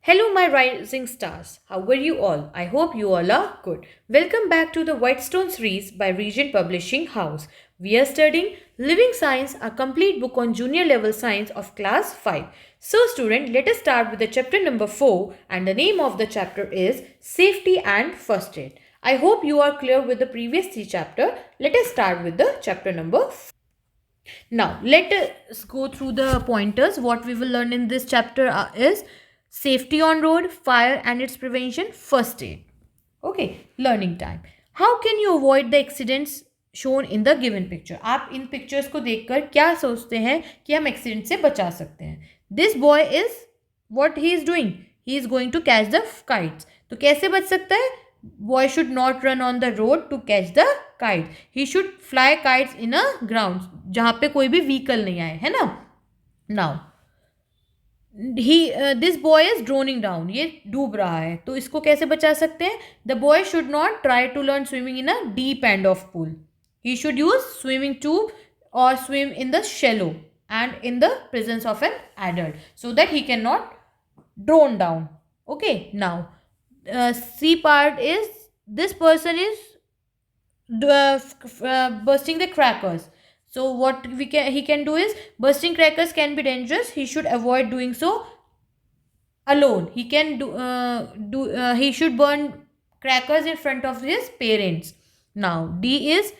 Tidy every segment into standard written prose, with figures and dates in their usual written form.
Hello, my rising stars. How are you all? I hope you all are good. Welcome back to the Whitestone series by Regent Publishing House. We are studying Living Science, a complete book on junior level science of class 5. So, student, let us start with the chapter number 4, and the name of the chapter is Safety and First Aid. I hope you are clear with the previous three chapter. Let us start with the chapter number 4. Now, let us go through the pointers. What we will learn in this chapter is safety on road, fire and its prevention, first aid. Okay, learning time. How can you avoid the accidents shown in the given picture? आप इन pictures को देखकर क्या सोचते हैं कि हम accident से बचा सकते हैं? This boy is what he is doing? He is going to catch the kites. तो कैसे बच सकता है? Boy should not run on the road to catch the kite. He should fly kites in a ground जहाँ पे कोई भी vehicle नहीं आए, है ना? Now this boy is droning down, ये डूब रहा है, तो इसको कैसे बचा सकते हैं? The boy should not try to learn swimming in a deep end of pool. He should use swimming tube और swim in the shallow end in the presence of an adult so that he can not drown down. Okay, now C part is this person is bursting the crackers. So what he can do is, bursting crackers can be dangerous. He should avoid doing so alone. He can he should burn crackers in front of his parents. Now D is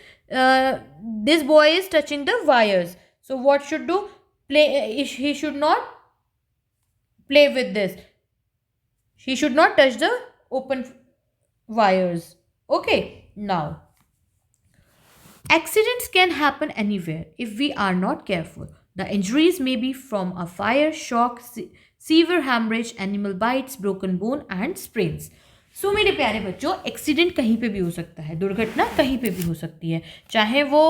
this boy is touching the wires. So what should do? He should not play with this. He should not touch the open wires. Okay, now accidents can happen anywhere if we are not careful. The injuries may be from a fire, shock, severe hemorrhage, animal bites, broken bone and sprains. सो मेरे प्यारे बच्चों, accident कहीं पे भी हो सकता है, दुर्घटना कहीं पे भी हो सकती है, चाहे वो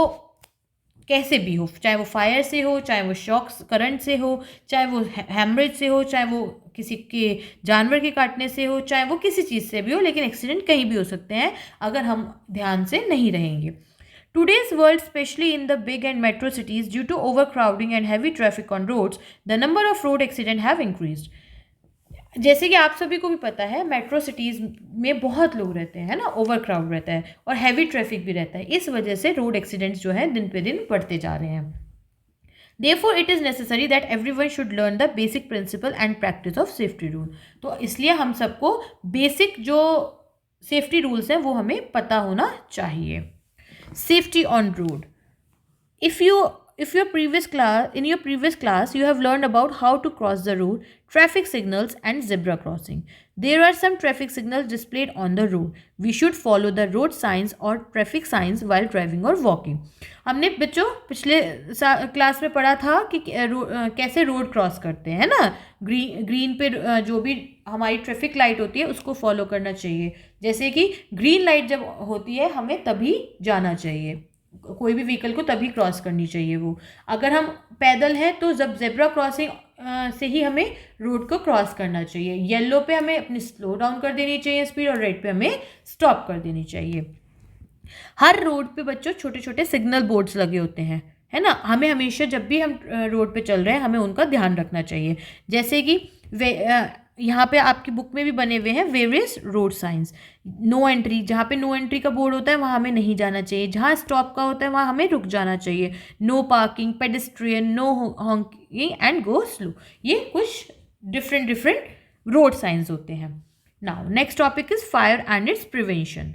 कैसे भी हो, चाहे वो फायर से हो, चाहे वो शॉक करंट से हो, चाहे वो हेमरेज से हो, चाहे वो किसी के जानवर के काटने से हो, चाहे वो किसी चीज़ से भी हो, लेकिन एक्सीडेंट कहीं भी हो सकते हैं अगर हम ध्यान से नहीं रहेंगे. Today's world, especially in the big and metro cities, due to overcrowding and heavy traffic on roads, the number of road accidents have increased. जैसे कि आप सभी को भी पता है, मेट्रो सिटीज़ में बहुत लोग रहते हैं, है ना, ओवर क्राउड रहता है और हैवी ट्रैफिक भी रहता है. इस वजह से रोड एक्सीडेंट्स जो है दिन पे दिन बढ़ते जा रहे हैं. Therefore, it is necessary that everyone should learn the basic principle and practice of safety rule. तो इसलिए हम सबको बेसिक जो सेफ्टी रूल्स हैं वो हमें पता होना चाहिए. Safety on road. If your previous class you have learned about how to cross the road, traffic signals and zebra crossing. There are some traffic signals displayed on the road. We should follow the road signs or traffic signs while driving or walking. हमने बच्चों पिछले class में पढ़ा था कि कैसे road cross करते हैं ना. ग्रीन पे जो भी हमारी ट्रैफिक लाइट होती है उसको फॉलो करना चाहिए. जैसे कि ग्रीन लाइट जब होती है हमें तभी जाना चाहिए, कोई भी व्हीकल को तभी क्रॉस करनी चाहिए वो. अगर हम पैदल हैं तो जब जेब्रा क्रॉसिंग से ही हमें रोड को क्रॉस करना चाहिए. येलो पे हमें अपनी स्लो डाउन कर देनी चाहिए स्पीड और रेड पे हमें स्टॉप कर देनी चाहिए. हर रोड पे बच्चों छोटे छोटे सिग्नल बोर्ड्स लगे होते हैं, है ना. हमें हमेशा जब भी हम रोड पे चल रहे हैं हमें उनका ध्यान रखना चाहिए. जैसे कि यहाँ पे आपकी बुक में भी बने हुए हैं various road signs. No entry, जहाँ पे नो एंट्री का बोर्ड होता है वहाँ हमें नहीं जाना चाहिए. जहाँ स्टॉप का होता है वहाँ हमें रुक जाना चाहिए. No parking, pedestrian, no hawking and go slow. ये कुछ डिफरेंट रोड साइंस होते हैं. Now next topic is fire and its prevention.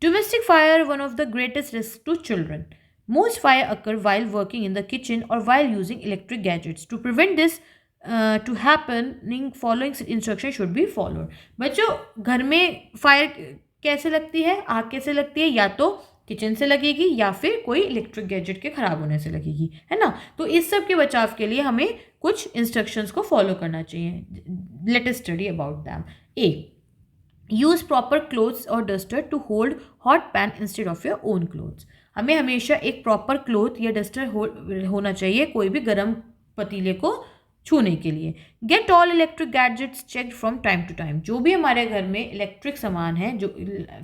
Domestic fire, one of the greatest risks to children. Most fire occur while working in the kitchen or while using electric gadgets. To prevent this to happening, following instruction should be followed. बच्चों, घर में fire कैसे लगती है, आग कैसे लगती है? या तो किचन से लगेगी या फिर कोई इलेक्ट्रिक गैजेट के ख़राब होने से लगेगी, है ना. तो इस सब के बचाव के लिए हमें कुछ इंस्ट्रक्शंस को फॉलो करना चाहिए. Let us study about them. A, use proper clothes और duster to hold hot pan instead of your own clothes. हमें हमेशा एक प्रॉपर क्लोथ या डस्टर होना चाहिए कोई भी गर्म पतीले को छूने के लिए। Get all electric gadgets check from time to time. जो भी हमारे घर में इलेक्ट्रिक सामान है, जो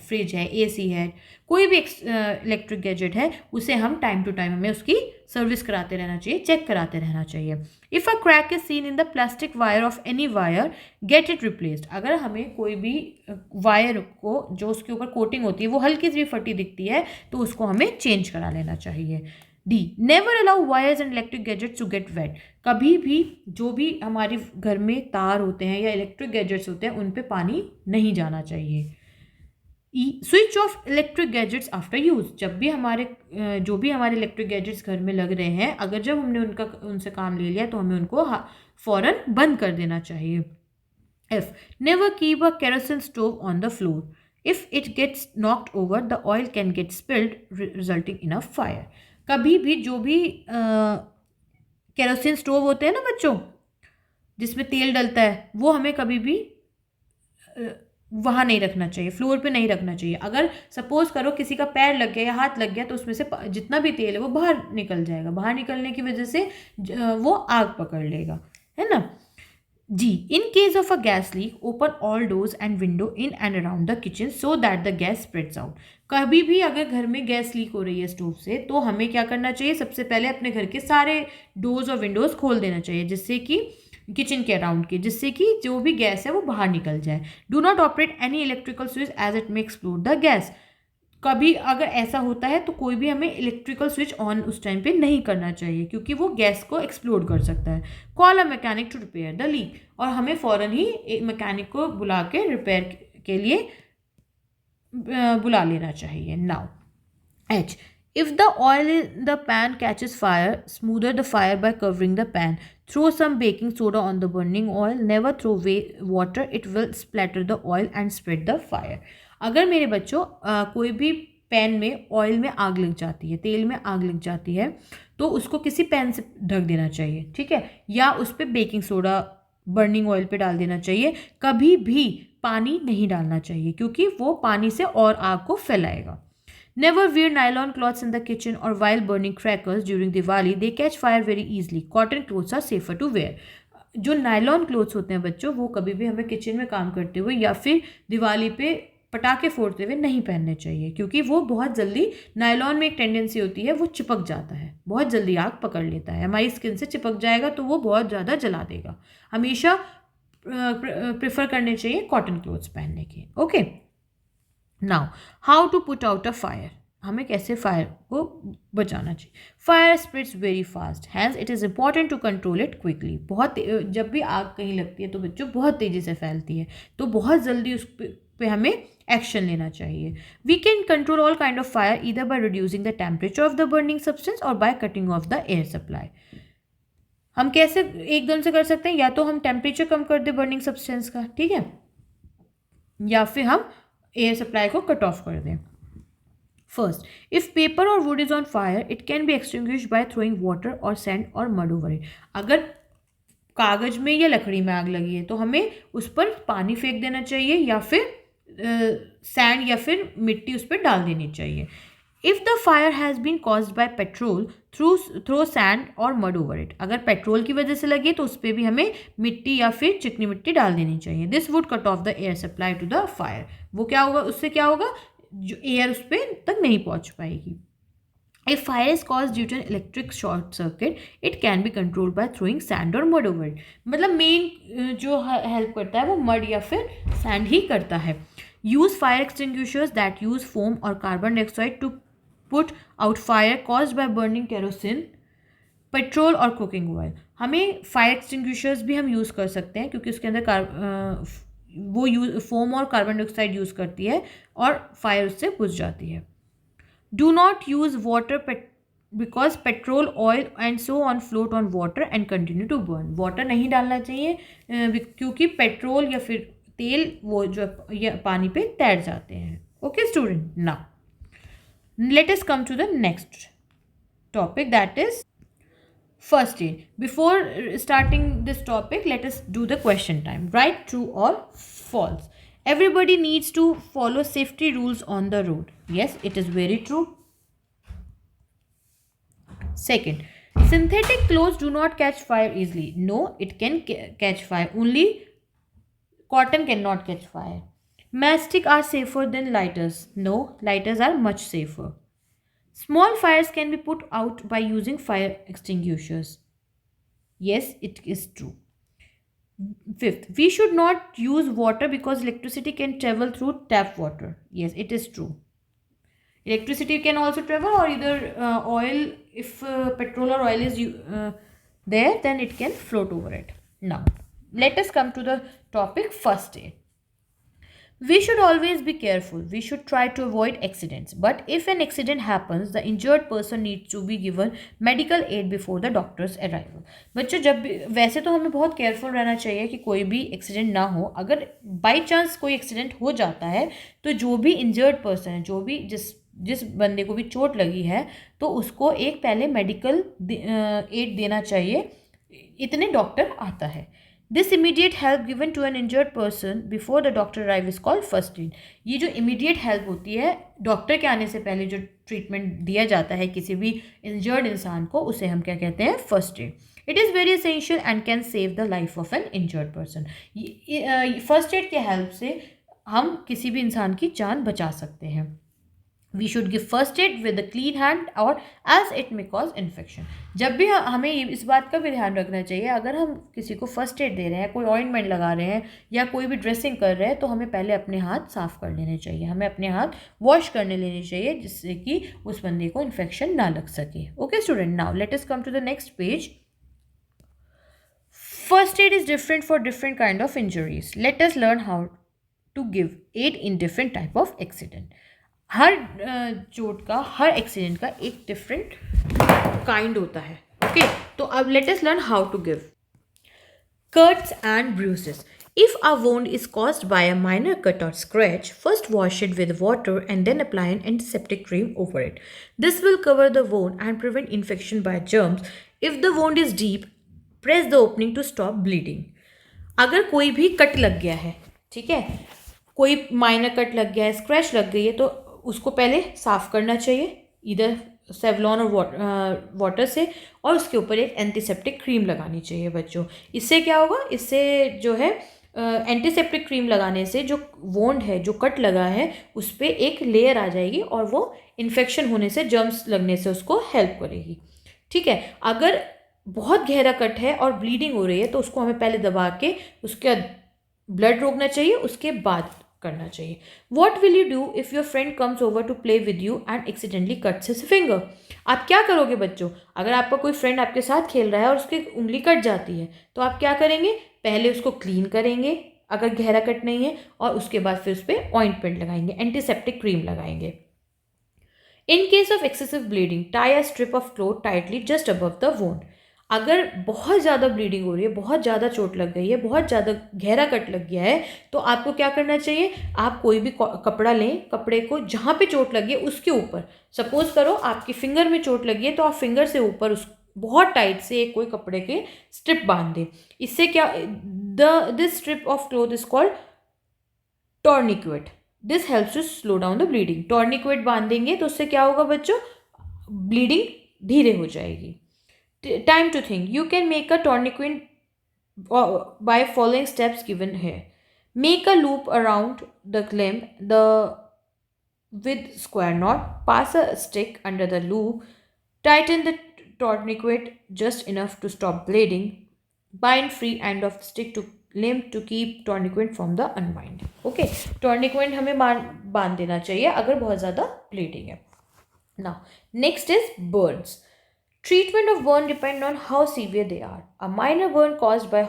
फ्रिज है, एसी है, कोई भी इलेक्ट्रिक गैजेट है, उसे हम टाइम टू टाइम हमें उसकी सर्विस कराते रहना चाहिए, चेक कराते रहना चाहिए। If a crack is seen in the plastic wire of any wire, get it replaced. अगर हमें कोई भी वायर को, जो उसके ऊपर कोटिंग होती है, वो हल्की सी भी फटी दिखती है, तो उसको हमें चेंज करा लेना चाहिए। D, never allow wires and electric gadgets to get wet. कभी भी जो भी हमारे घर में तार होते हैं या इलेक्ट्रिक गैजेट्स होते हैं, उन पे पानी नहीं जाना चाहिए। E, switch off electric gadgets after use. जब भी हमारे जो भी हमारे इलेक्ट्रिक गैजेट्स घर में लग रहे हैं, अगर जब हमने उनसे काम ले लिया, तो हमें उनको फ़ौरन बंद कर देना चाहिए। F, never keep a kerosene stove on the floor. If it gets knocked over, the oil can get spilled, resulting in a fire. कभी भी जो भी केरोसिन स्टोव होते हैं ना बच्चों, जिसमें तेल डलता है, वो हमें कभी भी वहाँ नहीं रखना चाहिए, फ्लोर पे नहीं रखना चाहिए। अगर सपोज करो किसी का पैर लग गया या हाथ लग गया, तो उसमें से जितना भी तेल है वो बाहर निकल जाएगा। बाहर निकलने की वजह से वो आग पकड़ लेगा, है ना। जी, in case of a gas leak, open all doors and window in and around the kitchen so that the gas spreads out. कभी भी अगर घर में गैस लीक हो रही है स्टोव से, तो हमें क्या करना चाहिए? सबसे पहले अपने घर के सारे डोर्स और विंडोज़ खोल देना चाहिए, जिससे कि किचन के अराउंड के, जिससे कि जो भी गैस है वो बाहर निकल जाए। Do not operate any electrical switch as it may explode the gas. कभी अगर ऐसा होता है तो कोई भी हमें इलेक्ट्रिकल स्विच ऑन उस टाइम पे नहीं करना चाहिए, क्योंकि वो गैस को एक्सप्लोड कर सकता है। Call a mechanic to repair the leak. और हमें फ़ौरन ही एक मैकेनिक को बुला के रिपेयर के लिए बुला लेना चाहिए। Now H, if the oil in the pan catches fire, smother the fire by covering the pan. Throw some baking soda on the burning oil. Never throw water, it will splatter the oil and spread the fire. अगर मेरे बच्चों कोई भी pan में oil में आग लग जाती है, तेल में आग लग जाती है, तो उसको किसी पैन से ढक देना चाहिए, ठीक है, या उस पर बेकिंग सोडा बर्निंग ऑयल पे डाल देना चाहिए। कभी भी पानी नहीं डालना चाहिए, क्योंकि वो पानी से और आग को फैलाएगा। Never wear nylon cloths in the kitchen or while burning crackers during Diwali. They catch fire very easily. Cotton clothes are safer to wear. जो नायलॉन क्लोथ्स होते हैं बच्चों, वो कभी भी हमें किचन में काम करते हुए या फिर दिवाली पे पटाखे फोड़ते हुए नहीं पहनने चाहिए, क्योंकि वो बहुत जल्दी, नायलॉन में एक टेंडेंसी होती है, वो चिपक जाता है, बहुत जल्दी आग पकड़ लेता है, हमारी स्किन से चिपक जाएगा, तो वो बहुत ज़्यादा जला देगा। हमेशा प्रेफर करने चाहिए कॉटन क्लोथ्स पहनने के। Okay, now how to put out a fire. हमें कैसे फायर को बचाना चाहिए? Fire spreads very fast, hence it is important to control it quickly. जब भी आग कहीं लगती है तो बच्चों बहुत तेज़ी से फैलती है, तो बहुत जल्दी उस पे हमें एक्शन लेना चाहिए। We can control all kind of fire either by reducing the temperature of the burning substance और by cutting off the air supply. हम कैसे एकदम से कर सकते हैं? या तो हम टेम्परेचर कम कर दें बर्निंग सब्सटेंस का, ठीक है, या फिर हम एयर सप्लाई को कट ऑफ कर दें। फर्स्ट, इफ पेपर और wood is on fire, it can be extinguished by throwing water और सैंड और मड ओवर इट। अगर कागज में या लकड़ी में आग लगी है, तो हमें उस पर पानी फेंक देना चाहिए, या फिर सैंड या फिर मिट्टी उस पर डाल देनी चाहिए। If the fire has been caused by petrol, throw sand और मड ओवर इट। अगर पेट्रोल की वजह से लगी, तो उस पर भी हमें मिट्टी या फिर चिकनी मिट्टी डाल देनी चाहिए। This would cut off the air supply to the fire. वो क्या होगा, उससे क्या होगा, जो एयर उस पर तक नहीं पहुंच पाएगी। If fire is caused due to an electric short circuit, it can be controlled by throwing sand or mud over it. मतलब मेन जो हेल्प करता है वो मड या फिर सैंड ही करता है। Use fire extinguishers that use foam or carbon dioxide to put out fire caused by burning kerosene, petrol और कुकिंग ऑयल। हमें फायर एक्सटिंग्विशर्स भी हम यूज़ कर सकते हैं, क्योंकि उसके अंदर वो फोम और कार्बन डाइऑक्साइड यूज़ करती है और फायर उससे बुझ जाती है। Do not use water because petrol, oil and so on float on water and continue to burn. Water नहीं डालना चाहिए, क्योंकि पेट्रोल या फिर तेल वो जो पानी पे तैर जाते हैं। Okay student, now let us come to the next topic, that is first aid. Before starting this topic, let us do the question time. Right, true or false? Everybody needs to follow safety rules on the road. Yes, it is very true. Second, Synthetic clothes do not catch fire easily. No, it can catch fire. Only cotton cannot catch fire. Mastic are safer than lighters. No, lighters are much safer. Small fires can be put out by using fire extinguishers. Yes, it is true. Fifth, we should not use water because electricity can travel through tap water. Yes, it is true. Electricity can also travel, or either oil, if petrol or oil is there, then it can float over it. Now, let us come to the topic first aid. We should always be careful. We should try to avoid accidents. But if an accident happens, the injured person needs to be given medical aid before the doctor's arrival. बच्चों, जब भी वैसे तो हमें बहुत careful रहना चाहिए कि कोई भी एक्सीडेंट ना हो. अगर बाई चांस कोई एक्सीडेंट हो जाता है तो जो भी इंजर्ड पर्सन है, जो भी जिस बंदे को भी चोट लगी है, तो उसको एक पहले मेडिकल एड देना चाहिए. इतने डॉक्टर आता है. This immediate help given to an injured person before the doctor arrive is called first aid. ये जो इमीडिएट हेल्प होती है डॉक्टर के आने से पहले, जो ट्रीटमेंट दिया जाता है किसी भी इंजर्ड इंसान को, उसे हम क्या कहते हैं? First aid. It is very essential and can save the life of N injured person. First aid के हेल्प से हम किसी भी इंसान की जान बचा सकते हैं. We should give first aid with a clean hand और as it may cause infection. जब भी हमें इस बात का भी ध्यान रखना चाहिए, अगर हम किसी को फर्स्ट एड दे रहे हैं, कोई ऑइंटमेंट लगा रहे हैं या कोई भी ड्रेसिंग कर रहे हैं, तो हमें पहले अपने हाथ साफ कर लेने चाहिए, हमें अपने हाथ वॉश करने लेने चाहिए, जिससे कि उस बंदे को इन्फेक्शन ना लग सके. Okay student, now let us come to the next page. First aid is different for different kind of injuries. Let us learn how to give aid in different type of accident. हर चोट का, हर accident का एक different kind होता है. Okay, तो अब let us learn how to give. Cuts and bruises. If a wound is caused by a minor cut or scratch, first wash it with water and then apply an antiseptic cream over it. This will cover the wound and prevent infection by germs. If the wound is deep, press the opening to stop bleeding. अगर कोई भी cut लग गया है, ठीक है, कोई minor cut लग गया है, स्क्रैच लग गई है, तो उसको पहले साफ़ करना चाहिए इधर सेवलॉन और वाटर से, और उसके ऊपर एक एंटीसेप्टिक क्रीम लगानी चाहिए बच्चों. इससे क्या होगा? इससे जो है एंटीसेप्टिक क्रीम लगाने से जो वोंड है, जो कट लगा है, उस पर एक लेयर आ जाएगी और वो इन्फेक्शन होने से, जर्म्स लगने से उसको हेल्प करेगी. ठीक है, अगर बहुत गहरा कट है और ब्लीडिंग हो रही है, तो उसको हमें पहले दबा के उसका ब्लड रोकना चाहिए, उसके बाद करना चाहिए. What will you do if your friend comes over to play with you and accidentally cuts his finger. आप क्या करोगे बच्चों? अगर आपका कोई फ्रेंड आपके साथ खेल रहा है और उसकी उंगली कट जाती है, तो आप क्या करेंगे? पहले उसको क्लीन करेंगे अगर गहरा कट नहीं है, और उसके बाद फिर उस पर ऑइंटमेंट लगाएंगे, एंटीसेप्टिक क्रीम लगाएंगे. इन case of excessive bleeding, tie a strip of cloth tightly just above the wound. अगर बहुत ज़्यादा ब्लीडिंग हो रही है, बहुत ज़्यादा चोट लग गई है, बहुत ज़्यादा गहरा कट लग गया है, तो आपको क्या करना चाहिए? आप कोई भी कपड़ा लें, कपड़े को जहाँ पे चोट लगी है उसके ऊपर, सपोज करो आपकी फिंगर में चोट लगी है, तो आप फिंगर से ऊपर उस बहुत टाइट से एक कोई कपड़े के स्ट्रिप बांध दें. इससे क्या, this strip of cloth is called tourniquet. This helps to slow down the bleeding. Tourniquet बांधेंगे तो उससे क्या होगा बच्चों? ब्लीडिंग धीरे हो जाएगी. Time to think. You can make a tourniquet by following steps given here. Make a loop around the limb with square knot. Pass a stick under the loop. Tighten the tourniquet just enough to stop bleeding. Bind free end of the stick to limb to keep tourniquet from the unwind. Okay, tourniquet हमें बांध देना चाहिए अगर बहुत ज़्यादा bleeding है. Now, next is burns. Treatment of burn depend on how severe they are. A minor burn caused by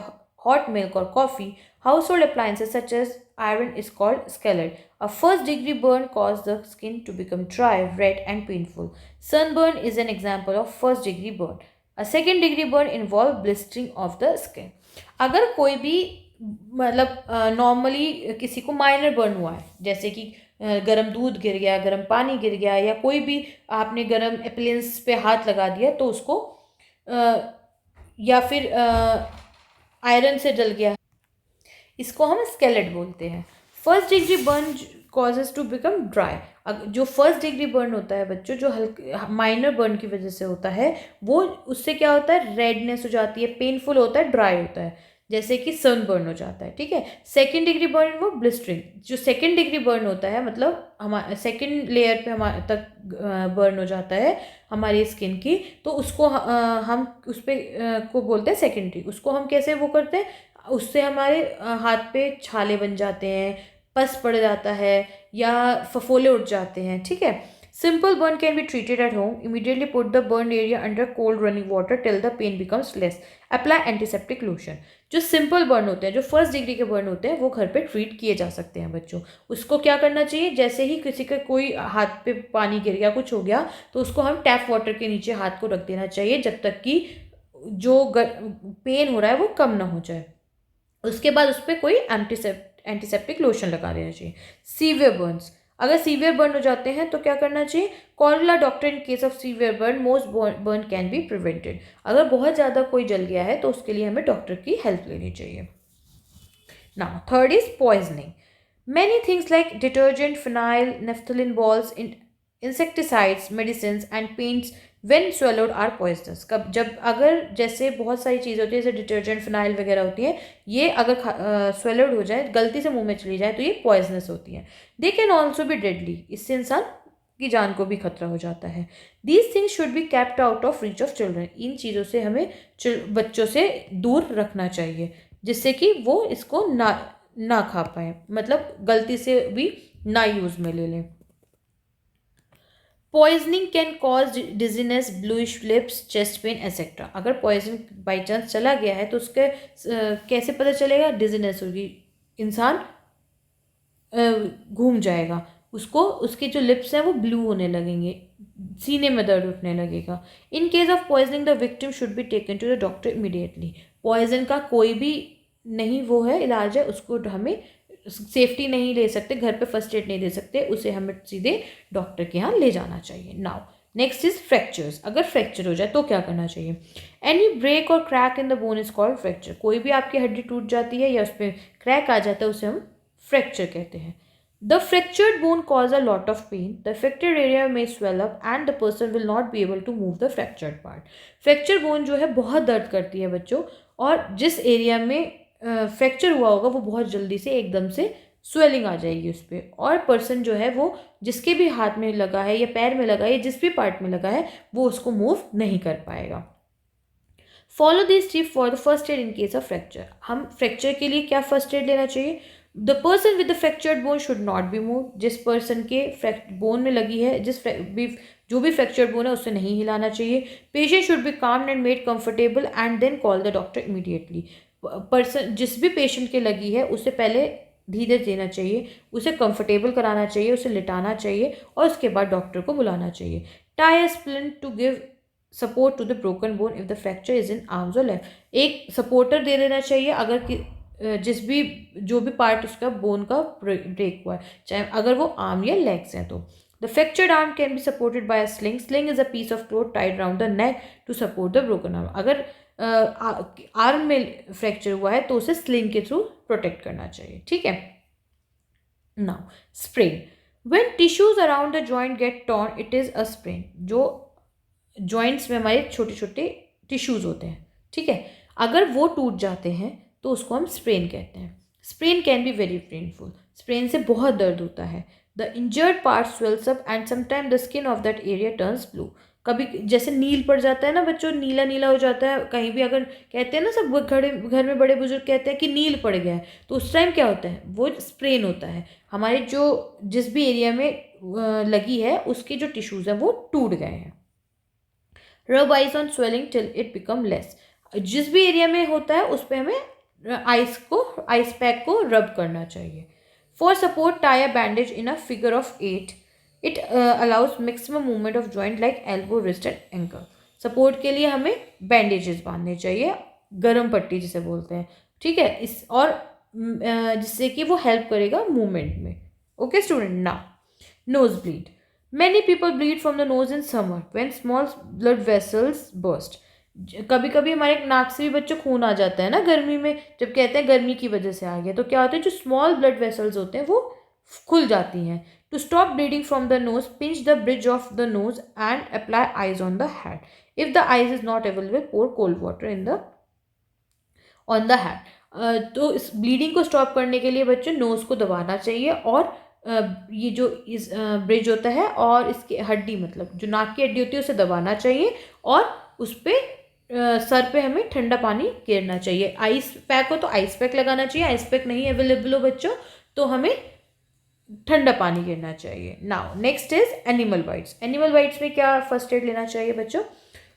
hot milk or coffee, household appliances such as iron is called scald. A first degree burn causes the skin to become dry, red and painful. Sunburn is an example of first degree burn. A second degree burn involves blistering of the skin. अगर कोई भी मतलब normally किसी को minor burn हुआ है, जैसे कि गरम दूध गिर गया, गरम पानी गिर गया, या कोई भी आपने गरम अप्लायंस पे हाथ लगा दिया तो उसको या फिर आयरन से जल गया, इसको हम स्केलेट बोलते हैं. First degree burn causes to become dry. जो फर्स्ट डिग्री बर्न होता है बच्चों, जो हल्के माइनर बर्न की वजह से होता है, वो उससे क्या होता है, रेडनेस हो जाती है, पेनफुल होता है, ड्राई होता है, जैसे कि सन बर्न हो जाता है। ठीक है। सेकेंड डिग्री बर्न वो ब्लिस्टरिंग। जो सेकेंड डिग्री बर्न होता है मतलब हमारे सेकेंड लेयर पे हमारे तक बर्न हो जाता है हमारी स्किन की, तो उसको हम उस पर को बोलते हैं सेकेंडरी। उसको हम कैसे वो करते हैं, उससे हमारे हाथ पे छाले बन जाते हैं, पस पड़ जाता है, या फफोले उठ जाते हैं। ठीक है। Simple burn can be treated at home. Immediately put the burn area under cold running water till the pain becomes less. Apply antiseptic lotion. जो सिंपल बर्न होते हैं, जो फर्स्ट डिग्री के बर्न होते हैं, वो घर पे ट्रीट किए जा सकते हैं बच्चों। उसको क्या करना चाहिए, जैसे ही किसी का कोई हाथ पे पानी गिर गया, कुछ हो गया, तो उसको हम टैप वाटर के नीचे हाथ को रख देना चाहिए जब तक कि जो पेन हो रहा है वो कम ना हो जाए। उसके बाद उस पर कोई एंटीसेप्टिक लोशन लगा देना चाहिए। सीवियर बर्न्स, अगर सीवियर बर्न हो जाते हैं तो क्या करना चाहिए, call a doctor in case of severe burn. Most burn can be prevented. अगर बहुत ज़्यादा कोई जल गया है तो उसके लिए हमें डॉक्टर की हेल्प लेनी चाहिए। Now third is poisoning. Many things like detergent, phenyl, naphthalene balls, insecticides, medicines and paints when swallowed are poisonous। कब जब अगर जैसे बहुत सारी चीज़ होती है जैसे डिटर्जेंट फिनाइल वगैरह होती है, ये अगर swallowed हो जाए, गलती से मुंह में चली जाए, तो ये पॉइजनस होती है। They can also be deadly. इससे इंसान की जान को भी खतरा हो जाता है। These things should be kept out of reach of children. इन चीज़ों से हमें बच्चों से दूर रखना चाहिए, जिससे कि वो इसको ना खा पाए, मतलब गलती से भी ना यूज़ में ले लें। Poisoning can cause dizziness, bluish lips, chest pain etcetera. अगर पॉइजन बाई चांस चला गया है तो उसके कैसे पता चलेगा, डिजीनेस होगी, इंसान घूम जाएगा, उसको उसके जो लिप्स हैं वो ब्लू होने लगेंगे, सीने में दर्द उठने लगेगा। In case of poisoning the victim should be taken to the doctor immediately. Poison का कोई भी नहीं वो है इलाज है, उसको हमें सेफ्टी नहीं ले सकते, घर पे फर्स्ट एड नहीं दे सकते, उसे हमें सीधे डॉक्टर के यहाँ ले जाना चाहिए। Now next is fractures. अगर फ्रैक्चर हो जाए तो क्या करना चाहिए, एनी ब्रेक और crack in the bone is called fracture. कोई भी आपकी हड्डी टूट जाती है या उस पर क्रैक आ जाता है, उसे हम फ्रैक्चर कहते हैं। The fractured bone cause a lot of pain, the affected area में swell up and the person will not be able to move the fractured part. Fracture bone जो है बहुत दर्द करती है बच्चों, और जिस एरिया में फ्रैक्चर हुआ होगा वो बहुत जल्दी से एकदम से स्वेलिंग आ जाएगी उस पर, और पर्सन जो है वो जिसके भी हाथ में लगा है या पैर में लगा है या जिस भी पार्ट में लगा है वो उसको मूव नहीं कर पाएगा। Follow this tip for the first aid in case of fracture. हम फ्रैक्चर के लिए क्या फर्स्ट एड लेना चाहिए, the person with the fractured bone should not B move. जिस पर्सन के बोन में लगी है, जो भी फ्रैक्चर्ड बोन है उसे नहीं हिलाना चाहिए। Patient should be calmed and made comfortable and then call the doctor immediately. Person जिस भी पेशेंट के लगी है उसे पहले धीरे देना चाहिए, उसे कंफर्टेबल कराना चाहिए, उसे लिटाना चाहिए और उसके बाद डॉक्टर को बुलाना चाहिए। Tie a splint to give support to the broken bone if the fracture is in arms और लेफ्ट। एक सपोर्टर दे देना चाहिए अगर जो भी पार्ट उसका बोन का ब्रेक हुआ है, चाहे अगर वो आर्म या लेग्स हैं तो। The fractured arm can be supported by a sling. Sling is a piece of cloth tied around the neck to support the broken arm. अगर आर्म में फ्रैक्चर हुआ है तो उसे स्लिंग के थ्रू प्रोटेक्ट करना चाहिए। ठीक है। Now sprain. When tissues around the joint get torn it is a sprain. जो जॉइंट्स में हमारे छोटे छोटे टिश्यूज होते हैं, ठीक है, अगर वो टूट जाते हैं तो उसको हम स्प्रेन कहते हैं। Sprain can be very painful. Sprain से बहुत दर्द होता है। The injured part swells up and sometime the skin of that area turns blue. कभी जैसे नील पड़ जाता है ना बच्चों, नीला नीला हो जाता है कहीं भी, अगर कहते हैं ना सब घर में बड़े बुजुर्ग कहते हैं कि नील पड़ गया है, तो उस टाइम क्या होता है, वो स्प्रेन होता है। हमारे जिस भी एरिया में लगी है उसके जो टिश्यूज हैं वो टूट गए हैं। रब ice on swelling till it become less. जिस भी एरिया में होता है उस पर हमें आइस पैक को रब करना चाहिए। For support tie a bandage in a figure of 8। It allows maximum movement of joint like elbow, wrist and ankle. Support के लिए हमें बैंडेजेस बांधने चाहिए, गर्म पट्टी जिसे बोलते हैं, ठीक है, जिससे कि वो हेल्प करेगा मूवमेंट में। Okay student, now nose bleed. Many people bleed from the nose in summer when small blood vessels burst. कभी कभी हमारे नाक से भी बच्चों खून आ जाता है ना गर्मी में, जब कहते हैं गर्मी की वजह से आ गया, तो क्या होता है जो स्मॉल ब्लड वेसल्स होते हैं वो खुल जाती हैं. To stop bleeding from the nose, pinch the bridge of the nose and apply ice on the head. If the ice is not available, pour cold water in the on the hand. तो इस bleeding को stop करने के लिए बच्चों nose को दबाना चाहिए, और ये जो इस ब्रिज होता है और इसकी हड्डी, मतलब जो नाक की हड्डी होती है, उसे दबाना चाहिए, और उस पर सर पे हमें ठंडा पानी गिरना चाहिए. आइस पैक हो तो आइस पैक लगाना चाहिए, आइस पैक नहीं अवेलेबल हो बच्चों तो हमें ठंडा पानी गिरना चाहिए. Now next is animal bytes. Animal bytes में क्या फर्स्ट एड लेना चाहिए बच्चों?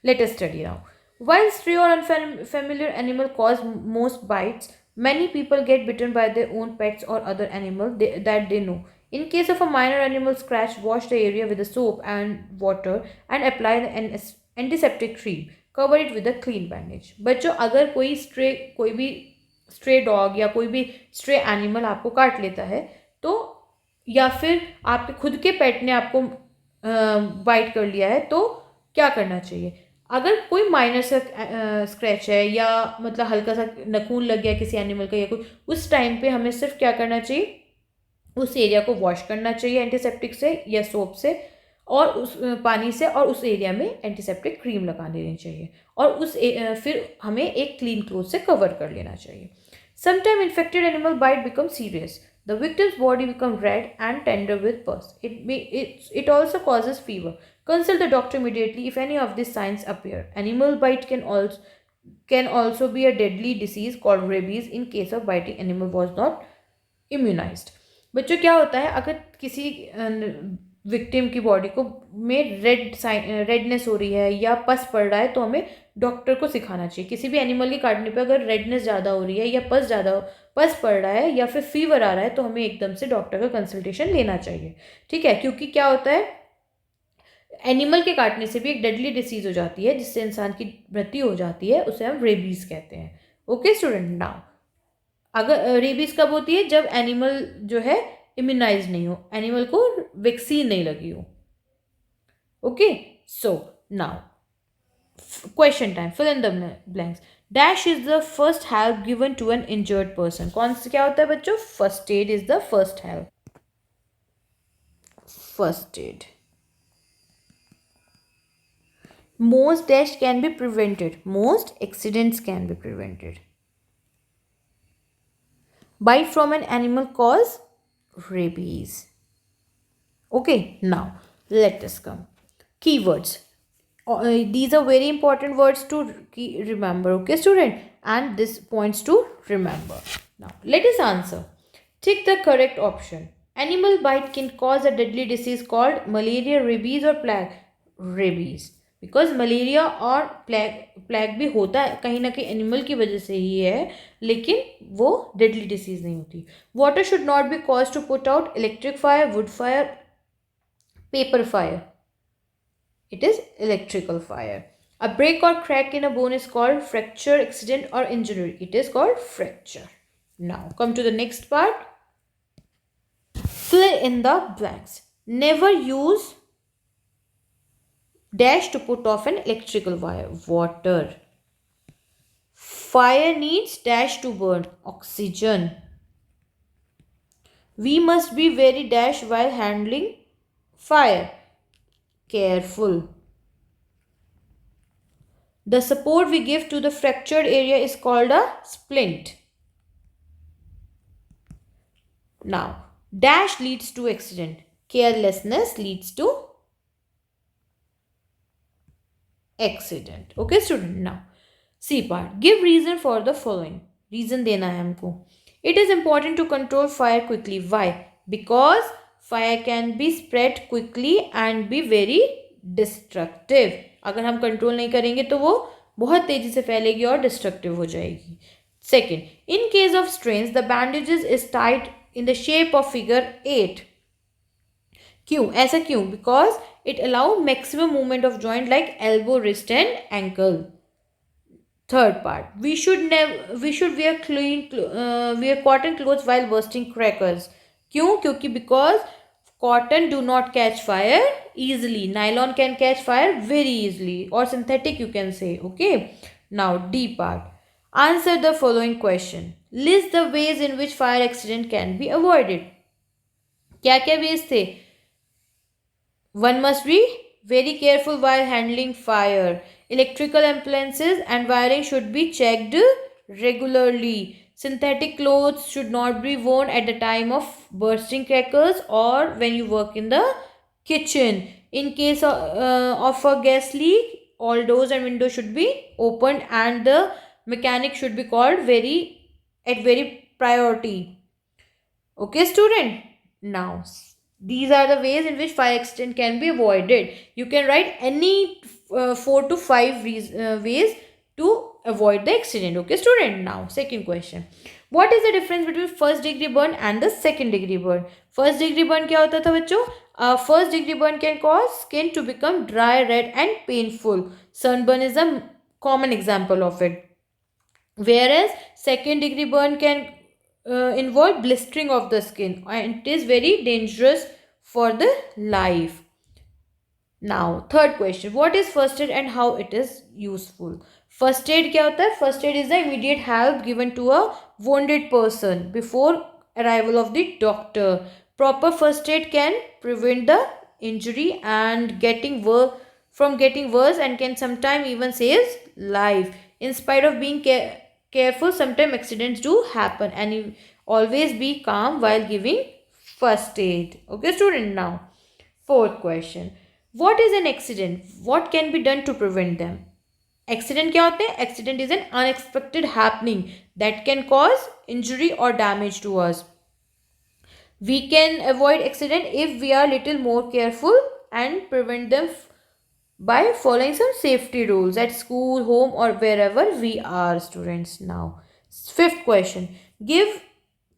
Late us study now. While stray or unfamiliar animal cause most bites, many people get bitten by their own pets or other animals that they know. In case of a minor animal scratch, wash the area with the soap and water and apply the antiseptic cream. Cover it with a clean bandage. बच्चों अगर कोई भी stray dog या कोई भी stray animal आपको काट लेता है, तो या फिर आपके खुद के पेट ने आपको बाइट कर लिया है, तो क्या करना चाहिए? अगर कोई माइनर सा स्क्रैच है, या मतलब हल्का सा नखून लग गया किसी एनिमल का या कोई, उस टाइम पे हमें सिर्फ क्या करना चाहिए? उस एरिया को वॉश करना चाहिए एंटीसेप्टिक से या सोप से, और उस पानी से, और उस एरिया में एंटीसेप्टिक क्रीम लगा देनी चाहिए, और फिर हमें एक क्लीन क्लोथ से कवर कर लेना चाहिए. Sometime infected animal bite become serious. The victim's body becomes red and tender with pus. It also causes fever. Consult the doctor immediately if any of these signs appear. Animal bite can also be a deadly disease called rabies in case of biting animal was not immunized. बच्चों क्या होता है, अगर किसी victim की body को में redness हो रही है या पस पड़ रहा है, तो हमें डॉक्टर को सिखाना चाहिए. किसी भी एनिमल के काटने पे अगर रेडनेस ज़्यादा हो रही है या पस पड़ रहा है या फिर फीवर आ रहा है, तो हमें एकदम से डॉक्टर का कंसल्टेशन लेना चाहिए. ठीक है, क्योंकि क्या होता है, एनिमल के काटने से भी एक डेडली डिसीज हो जाती है जिससे इंसान की मृत्यु हो जाती है, उसे हम रेबीज कहते हैं. ओके स्टूडेंट, नाउ अगर रेबीज कब होती है? जब एनिमल जो है इम्यूनाइज नहीं हो, एनिमल को वैक्सीन नहीं लगी हो. Okay, so now question time. Fill in the blanks. Dash is the first help given to an injured person. कौन सा क्या होता है बच्चों? First aid is the first help. First aid. Most dash can be prevented. Most accidents can be prevented. Bite from an animal cause rabies. Okay, now let us come. Keywords. These are very important words to remember. Okay, student, and this points to remember. Now let us answer. Tick the correct option. Animal bite can cause a deadly disease called malaria, rabies or plague. Rabies. Because malaria और plague भी होता है कहीं ना कहीं animal की वजह से ही है, लेकिन वो डेडली डिसीज नहीं होती. Water should not be cause to put out electric fire, wood fire, paper fire. It is electrical fire. A break और crack in a bone is called fracture, accident और injury. It is called fracture. Now come to the next part. Fill in the blanks. Never use dash to put off an electrical wire. Water. Fire needs dash to burn. Oxygen. We must be very dash while handling fire. Careful. The support we give to the fractured area is called a splint. Now, dash leads to accident. Carelessness leads to accident. Okay student, now C part. Give reason for the following. Reason देना है हमको. It is important to control fire quickly. Why? Because fire can be spread quickly and be very destructive. अगर हम control नहीं करेंगे तो वो बहुत तेजी से फैलेगी और डिस्ट्रक्टिव हो जाएगी. Second, in case of strains, the bandages is tied in the shape of figure 8. क्यों ऐसा? क्यों? Because it allows maximum movement of joint like elbow, wrist and ankle. Third part, we should wear cotton clothes while bursting crackers. क्यों? क्योंकि because Cotton do not catch fire easily. Nylon can catch fire very easily, or synthetic you can say. Okay. Now D part. Answer the following question. List the ways in which fire accident can be avoided. क्या क्या ways थे? One must be very careful while handling fire. Electrical appliances and wiring should be checked regularly. Synthetic clothes should not be worn at the time of bursting crackers or when you work in the kitchen. In case of a gas leak, all doors and windows should be opened and the mechanic should be called very priority. Okay, student. Now, these are the ways in which fire accident can be avoided. You can write any 4 to 5 ways to avoid the accident. Okay, student. Now, second question. What is the difference between first degree burn and the second degree burn? First degree burn क्या होता था बच्चों? First degree burn can cause skin to become dry, red and painful. Sunburn is a common example of it. Whereas second degree burn can involve blistering of the skin and it is very dangerous for the life. Now third question, what is first aid and how it is useful? First aid क्या होता है? First aid is the immediate help given to a wounded person before arrival of the doctor. Proper first aid can prevent the injury and from getting worse and can sometimes even save life. In spite of being careful, sometimes accidents do happen and you always be calm while giving first aid. Okay, student. Now fourth question, what is an accident? What can be done to prevent them? Accident क्या होते हैं? Accident is an unexpected happening that can cause injury or damage to us. We can avoid accident if we are little more careful and prevent them by following some safety rules at school, home or wherever we are, students. Now fifth question, give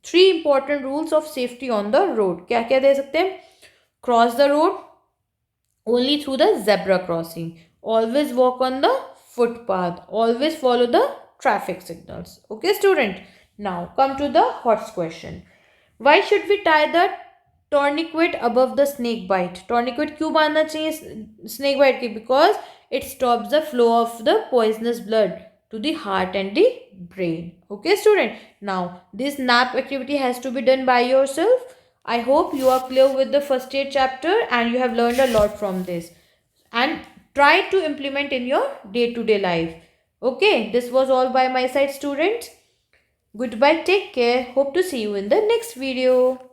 3 important rules of safety on the road. क्या क्या दे सकते हैं? Cross the road only through the zebra crossing. Always walk on the footpath. Always follow the traffic signals. Okay, student. Now come to the hot question. Why should we tie the tourniquet above the snake bite? Tourniquet क्यों बांधना चाहिए snake bite के? Because it stops the flow of the poisonous blood to the heart and the brain. Okay, student. Now this nap activity has to be done by yourself. I hope you are clear with the first aid chapter and you have learned a lot from this. And try to implement in your day-to-day life. Okay, this was all by my side, students. Goodbye, take care. Hope to see you in the next video.